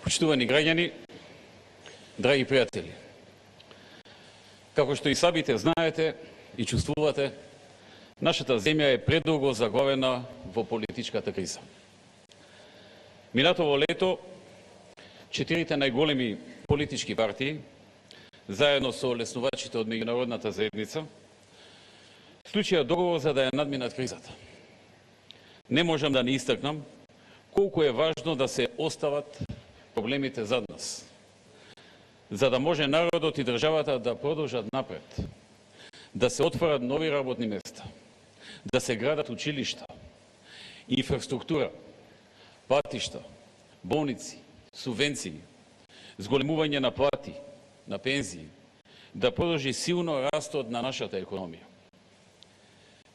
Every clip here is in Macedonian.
Почитувани граѓани, драги пријатели, како што и самите знаете и чувствувате, нашата земја е предолго заглавена во политичката криза. Минатово лето, 4 најголеми политички партии, заедно со леснувачите од меѓународната заедница, склучија договор за да ја надминат кризата. Не можам да не истакнам колку е важно да се остават проблемите зад нас, за да може народот и државата да продолжат напред, да се отворат нови работни места, да се градат училишта, инфраструктура, патишта, болници, субвенции, зголемување на плати, на пензии, да продолжи силно растот на нашата економија.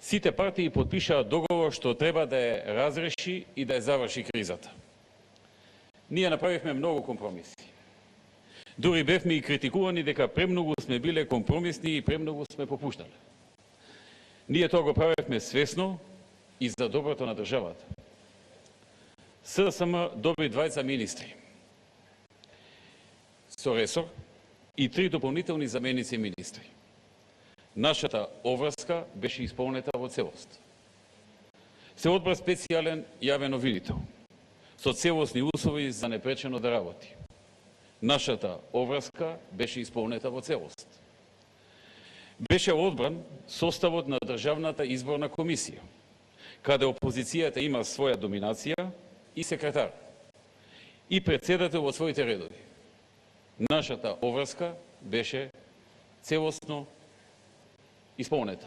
Сите партии потпишаа договор што треба да ја разреши и да ја заврши кризата. Ние направивме многу компромиси. Дури бевме и критикувани дека премногу сме биле компромисни и премногу сме попуштале. Ние тоа го правевме свесно и за доброто на државата. СДСМ доби 20 министри со ресор и 3 дополнителни заменици министри. Нашата обврска беше исполнета во целост. Се одбра специјален јавен обвинител со целосни услови за непречено да работи. Нашата обврска беше исполнета во целост. Беше одбран составот на Државната изборна комисија, каде опозицијата има своја доминација и секретар, и председател во своите редови. Нашата обврска беше целосно исполнета.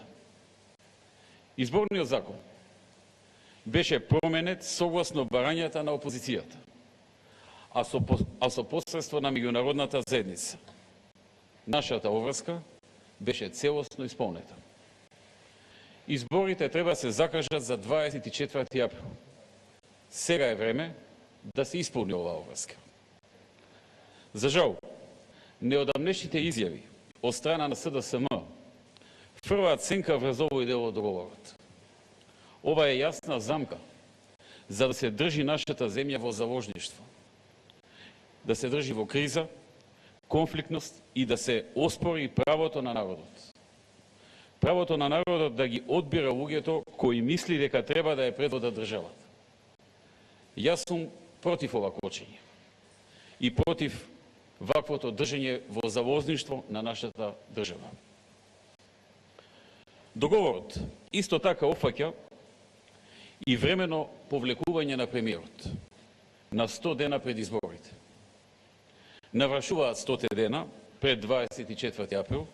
Изборниот закон беше променет согласно барањата на опозицијата, а со посредство на меѓународната заедница. Нашата обврска беше целосно исполнета. Изборите треба да се закажат за 24 април. Сега е време да се исполни оваа обврска. За жал, неодамнешните изјави од страна на СДСМ фрваат сенка врз овој дел од договорот. Ова е јасна замка за да се држи нашата земја во заложништво, да се држи во криза, конфликтност и да се оспори правото на народот. Правото на народот да ги одбира луѓето кои мисли дека треба да ја предводат државата. Јас сум против ова кочење и против ваквото држење во заложништво на нашата држава. Договорот исто така опфаќа и времено повлекување на премиерот на 100 дена пред изборите. Навршуваат 100 дена пред 24 април,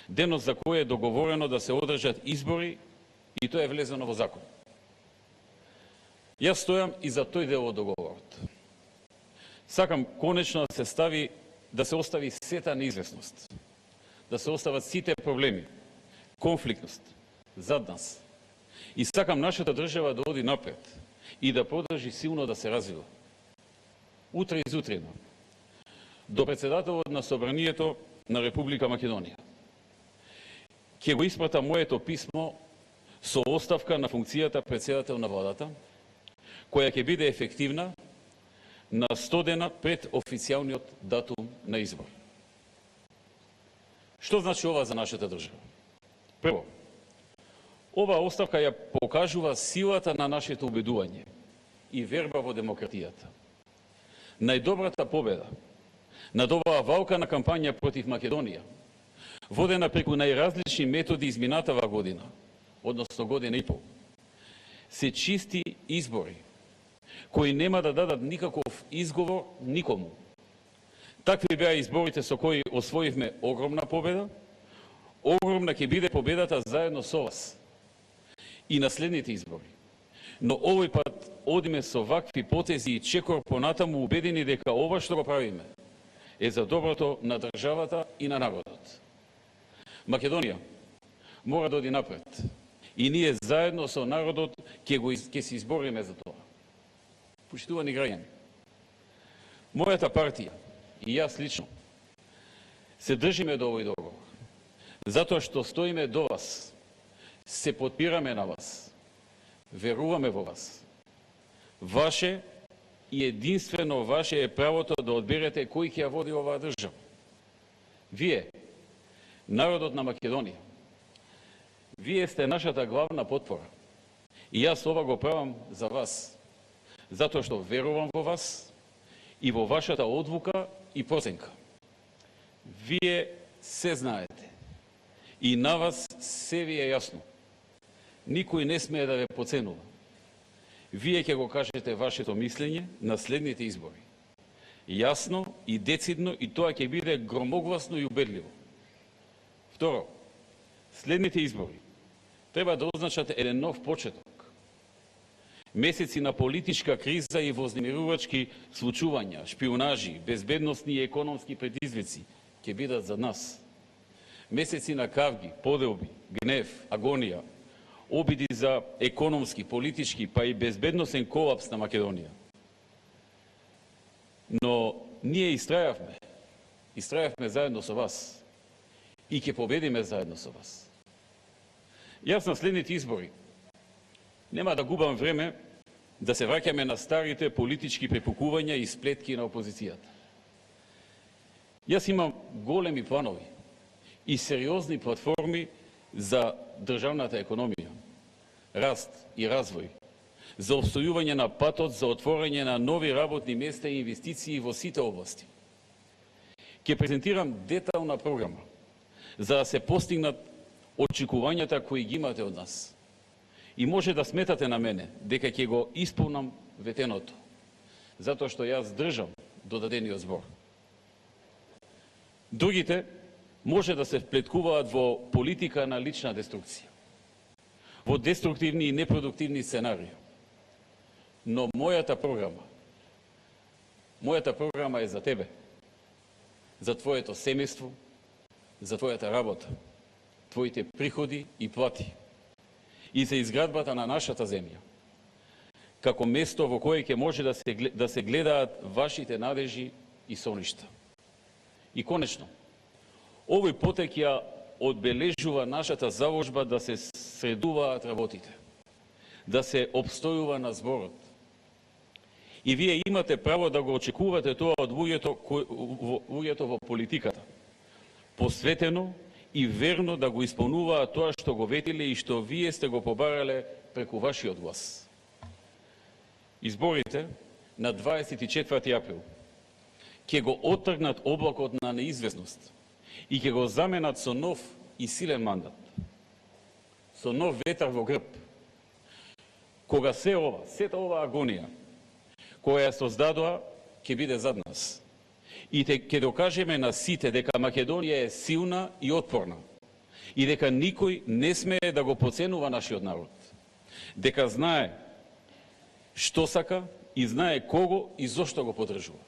денот за кој е договорено да се одржат избори и тоа е влезено во закон. Јас стојам и за тој дел од договорот. Сакам конечно да се остави сета неизвестност, да се остават сите проблеми, конфликтност зад нас. И сакам нашата држава да оди напред и да продолжи силно да се развива. Утре изутрина, до председателот на Собранието на Република Македонија, ќе го испратам моето писмо со оставка на функцијата председател на владата, која ќе биде ефективна на 100 дена пред официјалниот датум на избор. Што значи ова за нашата држава? Прво, оваа оставка ја покажува силата на нашето убедување и верба во демократијата. Најдобрата победа над оваа валкана кампања против Македонија, водена преку најразлични методи изминатава година, односно година и пол, се чисти избори, кои нема да дадат никаков изговор никому. Такви беа изборите со кои освоивме огромна победа, огромна ќе биде победата заедно со вас и на следните избори. Но овој пат одиме со вакви потези и чекор понатаму убедени дека ова што го правиме е за доброто на државата и на народот. Македонија мора да оди напред и ние заедно со народот ќе се избориме за тоа. Почитувани граѓани, мојата партија и јас лично се држиме до овој договор, затоа што стоиме до вас, се подпираме на вас, веруваме во вас. Ваше и единствено ваше е правото да одберете кој ќе ја води оваа држава. Вие, народот на Македонија, вие сте нашата главна потпора. И јас ова го правам за вас, затоа што верувам во вас и во вашата одлука и проценка. Вие се знаете и на вас се ви е јасно. Никој не смее да ве поценува. Вие ќе го кажете вашето мислење на следните избори. Јасно и децидно, и тоа ќе биде громогласно и убедливо. Второ, следните избори треба да означат еден нов почеток. Месеци на политичка криза и вознемирувачки случувања, шпионажи, безбедносни и економски предизвици ќе бидат за нас. Месеци на кавги, поделби, гнев, агонија, обиди за економски, политички, па и безбедносен колапс на Македонија. Но ние истрајавме заедно со вас и ќе победиме заедно со вас. Јас на следните избори нема да губам време да се враќаме на старите политички препукувања и сплетки на опозицијата. Јас имам големи планови и сериозни платформи за државната економија, раст и развој, за обстојување на патот за отворање на нови работни места и инвестиции во сите области. Ќе презентирам детална програма за да се постигнат очекувањата кои ги имате од нас. И може да сметате на мене дека ќе го исполнам ветеното, затоа што јас држам до дадениот збор. Другите може да се вплеткуваат во политика на лична деструкција, во деструктивни и непродуктивни сценарии. Но мојата програма е за тебе, за твоето семејство, за твојата работа, твоите приходи и плати и за изградбата на нашата земја, како место во кое ќе може да се гледаат вашите надежи и соништа. И конечно, овој потек ја одбележува нашата заложба да се средуваат работите, да се обстојува на зборот. И вие имате право да го очекувате тоа од луѓето во политиката, посветено и верно да го исполнуваат тоа што го ветиле и што вие сте го побарале преку вашиот глас. Изборите на 24 април ќе го оттргнат облакот на неизвестност и ќе го заменат со нов и силен мандат, со нов ветар во грб, кога сета ова агонија, која ја создадоа, ќе биде зад нас. И ќе докажеме на сите дека Македонија е силна и отпорна и дека никој не смее да го поценува нашиот народ. Дека знае што сака и знае кого и зошто го поддржува.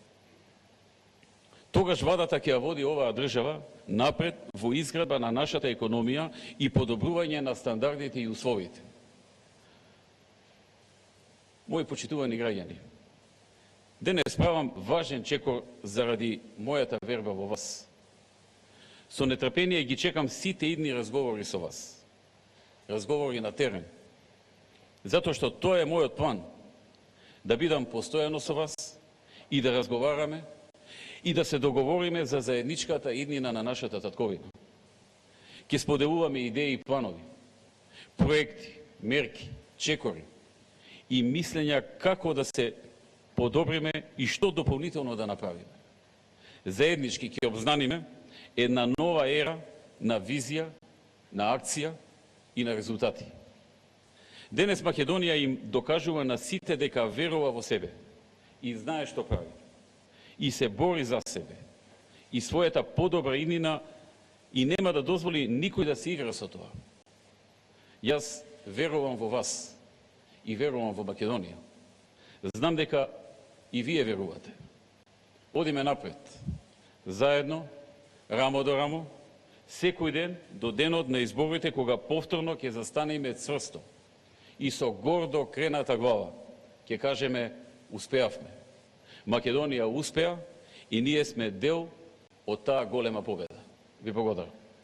Тогаш владата ќе ја води оваа држава напред во изградба на нашата економија и подобрување на стандардите и условите. Мои почитувани граѓани, денес правам важен чекор заради мојата верба во вас. Со нетрпение ги чекам сите идни разговори со вас. Разговори на терен. Затоа што тоа е мојот план. Да бидам постојано со вас и да разговараме и да се договориме за заедничката иднина на нашата татковина. Ќе споделуваме идеи и планови, проекти, мерки, чекори и мислења како да се подобриме и што дополнително да направиме. Заеднички ќе обзнаниме една нова ера на визија, на акција и на резултати. Денес Македонија им докажува на сите дека верува во себе и знае што прави. И се бори за себе и својата подобра иднина и нема да дозволи никој да се игра со тоа. Јас верувам во вас и верувам во Македонија. Знам дека и вие верувате. Одиме напред, заедно, рамо до рамо, секој ден до денот на изборите кога повторно ќе застанеме цврсто и со гордо крената глава ќе кажеме успеавме. Македонија успеа и ние сме дел од таа голема победа. Ви благодарам.